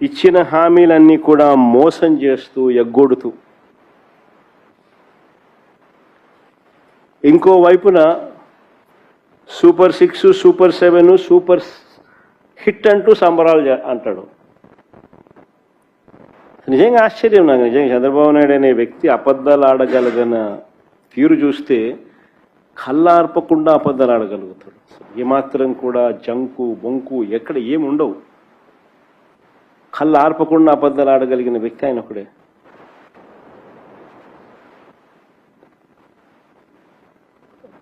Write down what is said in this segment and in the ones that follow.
ఇచ్చిన హామీలన్నీ కూడా మోసం చేస్తూ ఎగ్గొడుతూ ఇంకో వైపున సూపర్ 6 సూపర్ 7 సూపర్ హిట్ అంటూ సంబరాలు అంటాడు. నిజంగా ఆశ్చర్యం నాకు. నిజంగా చంద్రబాబు నాయుడు అనే వ్యక్తి అబద్ధాలు ఆడగలిగిన తీరు చూస్తే కళ్ళార్పకుండా అబద్ధాలు ఆడగలుగుతాడు. ఏమాత్రం కూడా జంకు బొంకు ఎక్కడ ఏమి ఉండవు. కళ్ళు ఆర్పకుండా అబద్ధాలు ఆడగలిగిన వ్యక్తి ఆయన ఒకడే.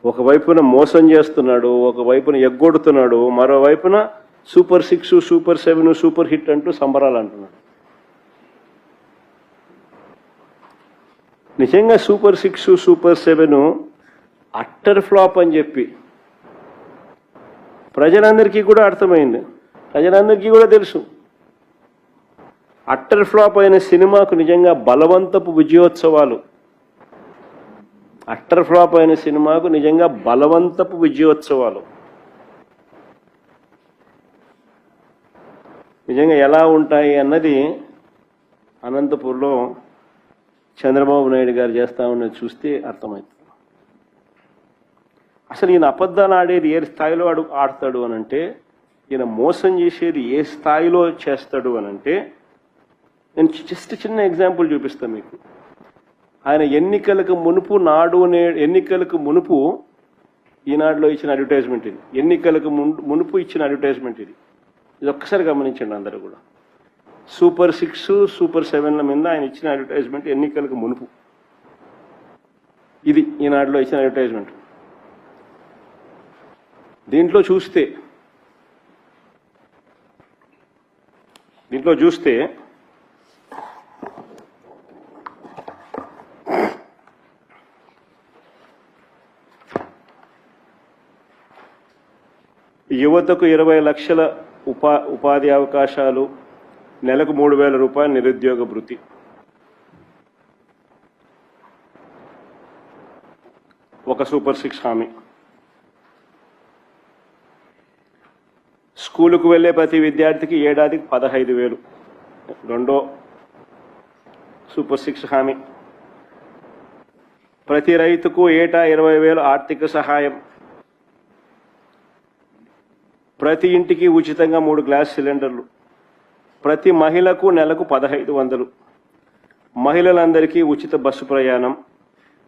ఒకవైపున మోసం చేస్తున్నాడు, ఒకవైపున ఎగ్గొడుతున్నాడు, మరోవైపున సూపర్ 6 సూపర్ 7 సూపర్ హిట్ అంటూ సంబరాలు అంటున్నాడు. నిజంగా సూపర్ 6 సూపర్ 7 అట్టర్ ఫ్లాప్ అని చెప్పి ప్రజలందరికీ కూడా అర్థమైంది, ప్రజలందరికీ కూడా తెలుసు. అట్టర్ ఫ్లాప్ అయిన సినిమాకు నిజంగా బలవంతపు విజయోత్సవాలు. అట్టర్ ఫ్లాప్ అయిన సినిమాకు నిజంగా బలవంతపు విజయోత్సవాలు. నిజంగా ఎలా ఉంటాయి అన్నది అనంతపూర్లో చంద్రబాబు నాయుడు గారు చేస్తా ఉన్నది చూస్తే అర్థమవుతుంది. అసలు ఈయన అబద్ధాలు ఆడేది ఏ స్థాయిలో ఆడతాడు అనంటే, ఈయన మోసం చేసేది ఏ స్థాయిలో చేస్తాడు అనంటే, నేను జస్ట్ చిన్న ఎగ్జాంపుల్ చూపిస్తాను మీకు. ఆయన ఎన్నికలకు మునుపు ఈనాడులో ఇచ్చిన అడ్వర్టైజ్మెంట్ ఇది. ఎన్నికలకు మునుపు ఇచ్చిన అడ్వర్టైజ్మెంట్ ఇది. ఇది ఒక్కసారి గమనించండి అందరూ కూడా. సూపర్ 6 సూపర్ 7ల మీద ఆయన ఇచ్చిన అడ్వర్టైజ్మెంట్ ఎన్నికలకు మునుపు. ఇది ఈనాడులో ఇచ్చిన అడ్వర్టైజ్మెంట్. దీంట్లో చూస్తే యువతకు 20 లక్షల ఉపాధి అవకాశాలు, నెలకు 3,000 రూపాయల నిరుద్యోగ భృతి. ఒక సూపర్ 6 హామీ. స్కూలుకు వెళ్లే ప్రతి విద్యార్థికి ఏడాదికి 15,000. రెండో సూపర్ 6 హామీ. ప్రతి రైతుకు ఏటా 20,000 ఆర్థిక సహాయం. ప్రతి ఇంటికి ఉచితంగా 3 గ్యాస్ సిలిండర్లు. ప్రతి మహిళకు నెలకు 1,500. మహిళలందరికీ ఉచిత బస్సు ప్రయాణం.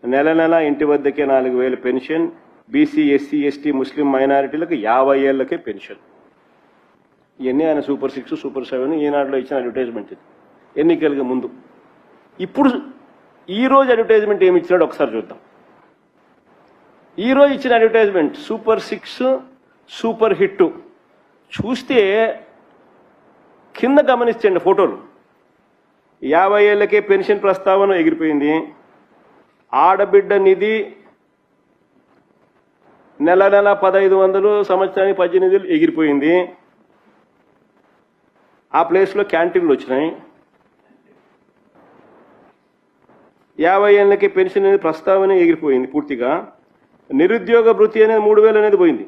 నెల నెల ఇంటి వద్దకే 4,000 పెన్షన్. బీసీ, ఎస్సీ, ఎస్టీ, ముస్లిం మైనారిటీలకు 50 ఏళ్లకే పెన్షన్. ఇవన్నీ ఆయన సూపర్ 6 సూపర్ 7 ఈనాడులో ఇచ్చిన అడ్వర్టైజ్మెంట్ ఇది ఎన్నికలకు ముందు. ఇప్పుడు ఈరోజు అడ్వర్టైజ్మెంట్ ఏమి ఇచ్చినాడు ఒకసారి చూద్దాం. ఈరోజు ఇచ్చిన అడ్వర్టైజ్మెంట్ సూపర్ 6 సూపర్ హిట్ చూస్తే కింద గమనించండి ఫోటోలు. 50 ఏళ్లకే పెన్షన్ ప్రస్తావన ఎగిరిపోయింది. ఆడబిడ్డ నిధి నెల నెల 1,500, సంవత్సరానికి 18,000 ఎగిరిపోయింది. ఆ ప్లేస్లో క్యాంటీన్లు వచ్చినాయి. 50 ఏళ్ళకి పెన్షన్ అనేది ప్రస్తావన ఎగిరిపోయింది పూర్తిగా. నిరుద్యోగ భృతి అనేది 3,000 అనేది పోయింది.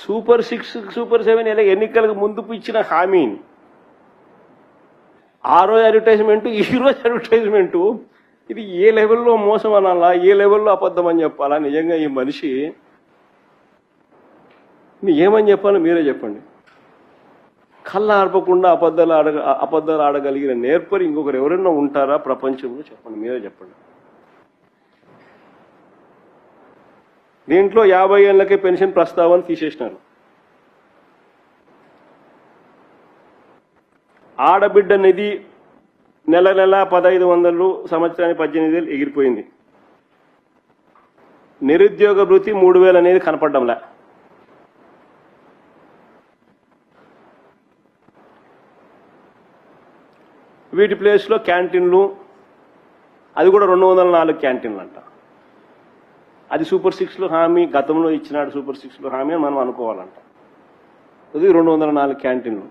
సూపర్ 6 సూపర్ 7 ఎన్నికలకు ముందు ఇచ్చిన హామీని ఆ రోజు అడ్వర్టైజ్మెంటు, ఈ రోజు అడ్వర్టైజ్మెంటు, ఇది ఏ లెవెల్లో మోసం అనాలా, ఏ లెవెల్లో అబద్ధం అని చెప్పాలా? నిజంగా ఈ మనిషి ఏమని చెప్పాలో మీరే చెప్పండి. కళ్ళ ఆర్పకుండా అబద్ధాలు ఆడగలిగిన నేర్పరి ఇంకొకరు ఎవరైనా ఉంటారా ప్రపంచంలో? చెప్పండి, మీరే చెప్పండి. దీంట్లో 50 ఏళ్లకే పెన్షన్ ప్రస్తావన తీసేసినారు. ఆడబిడ్డ నిధి నెల నెల 1,500, సంవత్సరానికి 18,000 ఎగిరిపోయింది. నిరుద్యోగ భృతి 3,000 అనేది కనపడ్డంలా. వీటి ప్లేస్లో క్యాంటీన్లు, అది కూడా 204 క్యాంటీన్లు అంట. అది సూపర్ 6లో హామీ, గతంలో ఇచ్చినాడు సూపర్ 6లో హామీ అని మనం అనుకోవాలంట. అది 204 క్యాంటీన్లు.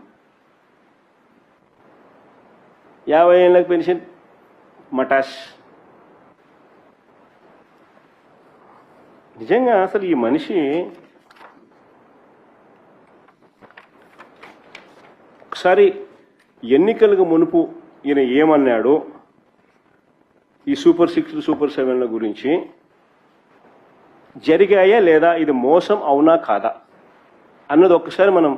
50 ఏళ్ళకి పెన్షన్ మటాష్. నిజంగా అసలు ఈ మనిషి ఒకసారి ఎన్నికలకు మునుపు ఈయన ఏమన్నాడో ఈ సూపర్ 6 సూపర్ 7ల గురించి జరిగాయా లేదా, ఇది మోసం అవునా కాదా అన్నది ఒక్కసారి మనం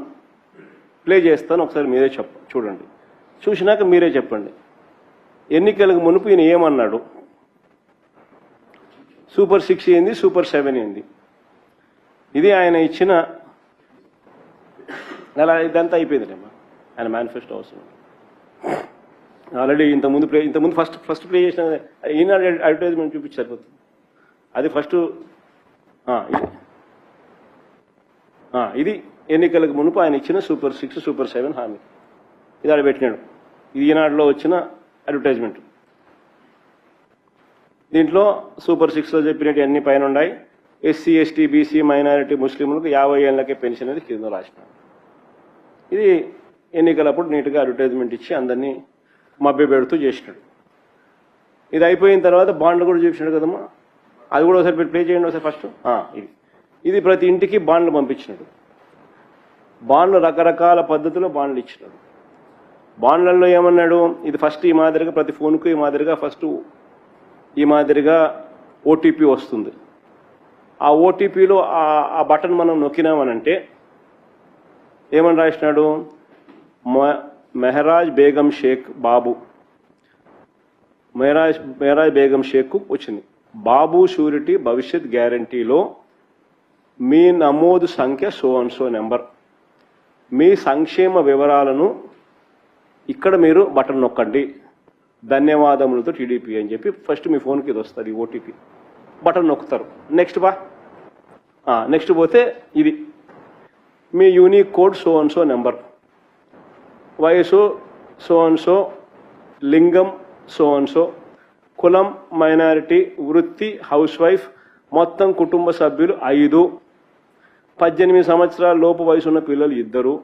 ప్లే చేస్తాను. ఒకసారి మీరే చూడండి, చూసినాక మీరే చెప్పండి. ఎన్నికలకు మునుపు ఈయన ఏమన్నాడు, సూపర్ 6 ఏంది, సూపర్ 7 ఏంది, ఇది ఆయన ఇచ్చిన అలా ఇదంతా అయిపోయిందిలేమ్మా. ఆయన మేనిఫెస్టో అవసరం ఆల్రెడీ ఇంతకుముందు ఫస్ట్ ప్లే చేసిన ఈనాడు అడ్వర్టైజ్మెంట్ చూపించారు పోతుంది. అది ఫస్ట్ ఇది ఎన్నికలకు మునుపు ఆయన ఇచ్చిన సూపర్ 6 సూపర్ 7 హామీ. ఇది ఆడ పెట్టినాడు. ఇది ఈనాడులో వచ్చిన అడ్వర్టైజ్మెంట్. దీంట్లో సూపర్ 6లో చెప్పినట్టు అన్ని పైన ఉన్నాయి. ఎస్సీ ఎస్టీ బీసీ మైనారిటీ ముస్లింలకు 50 ఏళ్ళకే పెన్షన్ అనేది కింద రాసినాడు. ఇది ఎన్నికలప్పుడు నీట్గా అడ్వర్టైజ్మెంట్ ఇచ్చి అందరినీ మభ్య పెడుతూ చేసినాడు. ఇది అయిపోయిన తర్వాత బాండ్లు కూడా చూపించినాడు కదమ్మా. అది కూడా ఒకసారి ప్లే చేయండి ఒకసారి ఫస్ట్. ఇది ప్రతి ఇంటికి బాండ్లు పంపించినాడు. బాండ్లు రకరకాల పద్ధతిలో బాండ్లు ఇచ్చినాడు. బాండ్లలో ఏమన్నాడు, ఇది ఫస్ట్ ఈ మాదిరిగా ప్రతి ఫోన్కు ఈ మాదిరిగా ఫస్ట్ ఈ మాదిరిగా ఓటీపీ వస్తుంది. ఆ ఓటీపీలో ఆ బటన్ మనం నొక్కినామనంటే ఏమని రాసినాడు, మెహరాజ్ బేగం షేక్ బాబు, మెహరాజ్ బేగం షేక్ వచ్చింది. బాబు షూరిటీ భవిష్యత్ గ్యారంటీలో మీ నమోదు సంఖ్య సో నెంబర్, మీ సంక్షేమ వివరాలను ఇక్కడ మీరు బటన్ నొక్కండి, ధన్యవాదములతో టీడీపీ అని చెప్పి ఫస్ట్ మీ ఫోన్కి ఇది వస్తుంది ఓటీపీ. బటన్ నొక్కుతారు. నెక్స్ట్ పోతే ఇది మీ యూనిక్ కోడ్ సో నెంబర్, వయసు సో లింగం సో కులం మైనారిటీ, వృత్తి హౌస్ వైఫ్, మొత్తం కుటుంబ సభ్యులు 5, 18 సంవత్సరాల లోపు వయసు ఉన్న పిల్లలు 2,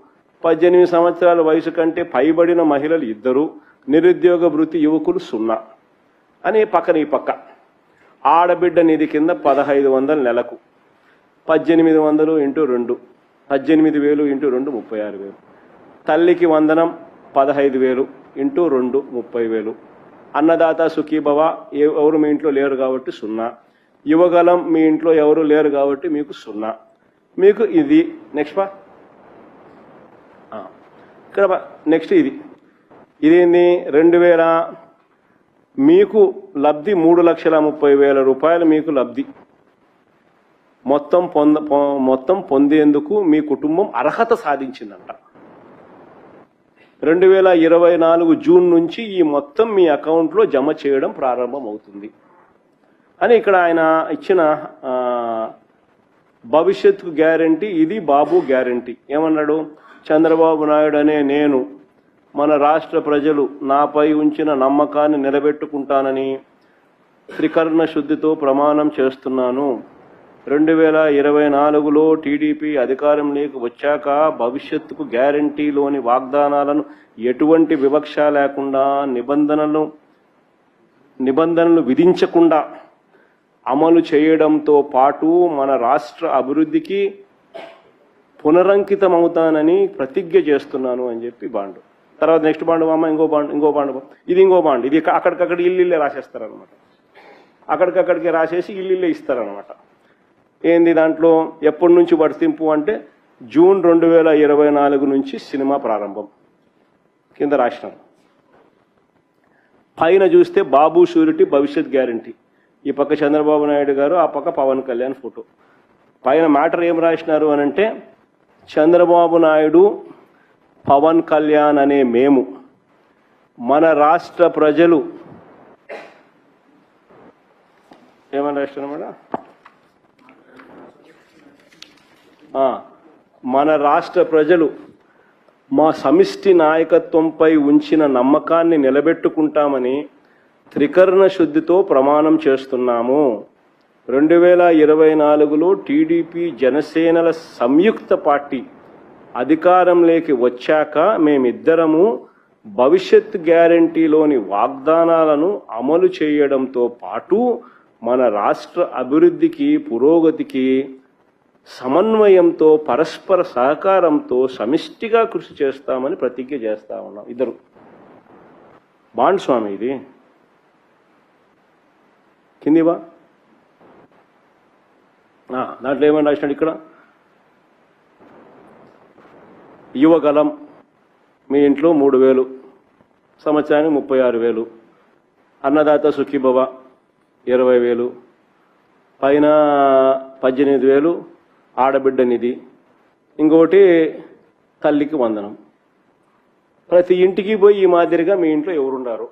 18 సంవత్సరాల వయసు కంటే పైబడిన మహిళలు 2, నిరుద్యోగ వృత్తి యువకులు 0 అని పక్కన ఈ పక్క. ఆడబిడ్డ నిధి కింద 1500 నెలకు, 1800 ఇంటూ 2, 18,000 ఇంటూ 2 36,000. తల్లికి వందనం 15,000 ఇంటూ 2 30,000. అన్నదాత సుఖీభవ ఎవరు మీ ఇంట్లో లేరు కాబట్టి 0. యువగలం మీ ఇంట్లో ఎవరు లేరు కాబట్టి మీకు 0. మీకు ఇది నెక్స్ట్ ఇక్కడ నెక్స్ట్ ఇదేంది 2000 మీకు లబ్ధి 3,30,000 రూపాయలు మీకు లబ్ధి మొత్తం పొందేందుకు మీ కుటుంబం అర్హత సాధించిందంట. 2024 జూన్ నుంచి ఈ మొత్తం మీ అకౌంట్లో జమ చేయడం ప్రారంభం అవుతుంది అని ఇక్కడ ఆయన ఇచ్చిన భవిష్యత్తు గ్యారంటీ. ఇది బాబు గ్యారంటీ. ఏమన్నాడు, చంద్రబాబు నాయుడు అనే నేను మన రాష్ట్ర ప్రజలు నాపై ఉంచిన నమ్మకాన్ని నిలబెట్టుకుంటానని త్రికరణ శుద్ధితో ప్రమాణం చేస్తున్నాను. 2024లో టీడీపీ అధికారంలోకి వచ్చాక భవిష్యత్తుకు గ్యారంటీలోని వాగ్దానాలను ఎటువంటి వివక్ష లేకుండా నిబంధనలు విధించకుండా అమలు చేయడంతో పాటు మన రాష్ట్ర అభివృద్ధికి పునరంకితమవుతానని ప్రతిజ్ఞ చేస్తున్నాను అని చెప్పి బాండు. తర్వాత నెక్స్ట్ బాండు ఇంకో బాండు ఇది అక్కడికక్కడ ఇల్లు రాసేస్తారనమాట. అక్కడికక్కడికి రాసేసి ఇల్లు ఇస్తారనమాట. ఏంది దాంట్లో ఎప్పటి నుంచి వర్తింపు అంటే జూన్ 2024 నుంచి సినిమా ప్రారంభం కింద రాసినారు. పైన చూస్తే బాబు షూరిటీ భవిష్యత్ గ్యారంటీ, ఈ పక్క చంద్రబాబు నాయుడు గారు, ఆ పక్క పవన్ కళ్యాణ్ ఫోటో. పైన మ్యాటర్ ఏం రాసినారు అనంటే చంద్రబాబు నాయుడు పవన్ కళ్యాణ్ అనే మేము మన రాష్ట్ర ప్రజలు ఏమని రాసినారన్నమాట, మన రాష్ట్ర ప్రజలు మా సమిష్టి నాయకత్వంపై ఉంచిన నమ్మకాన్ని నిలబెట్టుకుంటామని త్రికరణ శుద్ధితో ప్రమాణం చేస్తున్నాము. 2024లో టీడీపీ జనసేనల సంయుక్త పార్టీ అధికారంలోకి వచ్చాక మేమిద్దరము భవిష్యత్ గ్యారంటీలోని వాగ్దానాలను అమలు చేయడంతో పాటు మన రాష్ట్ర అభివృద్ధికి పురోగతికి సమన్వయంతో పరస్పర సహకారంతో సమిష్టిగా కృషి చేస్తామని ప్రతిజ్ఞ చేస్తా ఉన్నాం. ఇద్దరు బాండ్ స్వామి ఇది కిందివా దాంట్లో ఏమని రాసినాడు ఇక్కడ, యువగలం మీ ఇంట్లో 3,000 సంవత్సరానికి 36,000, అన్నదాత సుఖీభవ 20,000, పైన 18,000 ఆడబిడ్డ నిధి, ఇంకోటి తల్లికి వందనం. ప్రతి ఇంటికి పోయి ఈ మాదిరిగా మీ ఇంట్లో ఎవరున్నారు,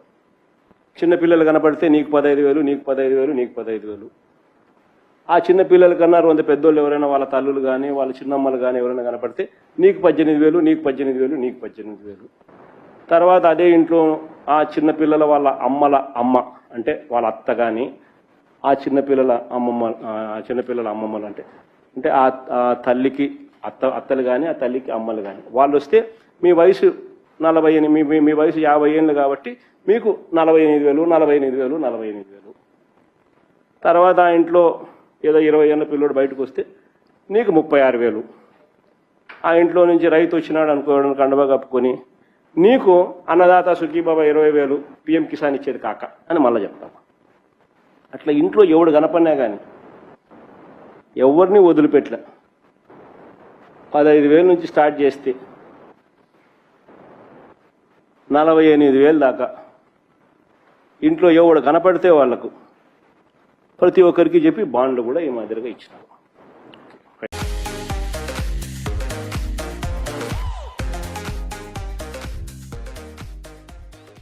చిన్నపిల్లలు కనపడితే నీకు 15,000, నీకు 15,000, నీకు 15,000. ఆ చిన్న పిల్లల కన్నా 200 పెద్దోళ్ళు ఎవరైనా వాళ్ళ తల్లులు కానీ వాళ్ళ చిన్నమ్మలు కానీ ఎవరైనా కనపడితే నీకు 18,000, నీకు 18,000, నీకు 18,000. తర్వాత అదే ఇంట్లో ఆ చిన్నపిల్లల వాళ్ళ అమ్మల అమ్మ అంటే వాళ్ళ అత్త కానీ ఆ చిన్నపిల్లల అమ్మమ్మలు అంటే ఆ తల్లికి అత్తలు కానీ ఆ తల్లికి అమ్మలు కానీ వాళ్ళు వస్తే మీ వయసు 40, మీ వయసు 50 ఏళ్ళు కాబట్టి మీకు 48,000. తర్వాత ఆ ఇంట్లో ఏదో 20 ఏళ్ళ పిల్లోడు బయటకు వస్తే నీకు 36,000. ఆ ఇంట్లో నుంచి రైతు వచ్చినాడు అనుకోవడం కండబా కప్పుకొని నీకు అన్నదాత సుఖీబాబా 20,000 పిఎం కిసాన్ ఇచ్చేది కాక అని మళ్ళీ చెప్తాం. అట్లా ఇంట్లో ఎవడు కనపడినా కానీ ఎవరిని వదిలిపెట్టలే. 15,000 నుంచి స్టార్ట్ చేస్తే 48,000 దాకా ఇంట్లో ఎవడు కనపడితే వాళ్లకు ప్రతి ఒక్కరికి చెప్పి బాండ్లు కూడా ఈ మాదిరిగా ఇచ్చినారు.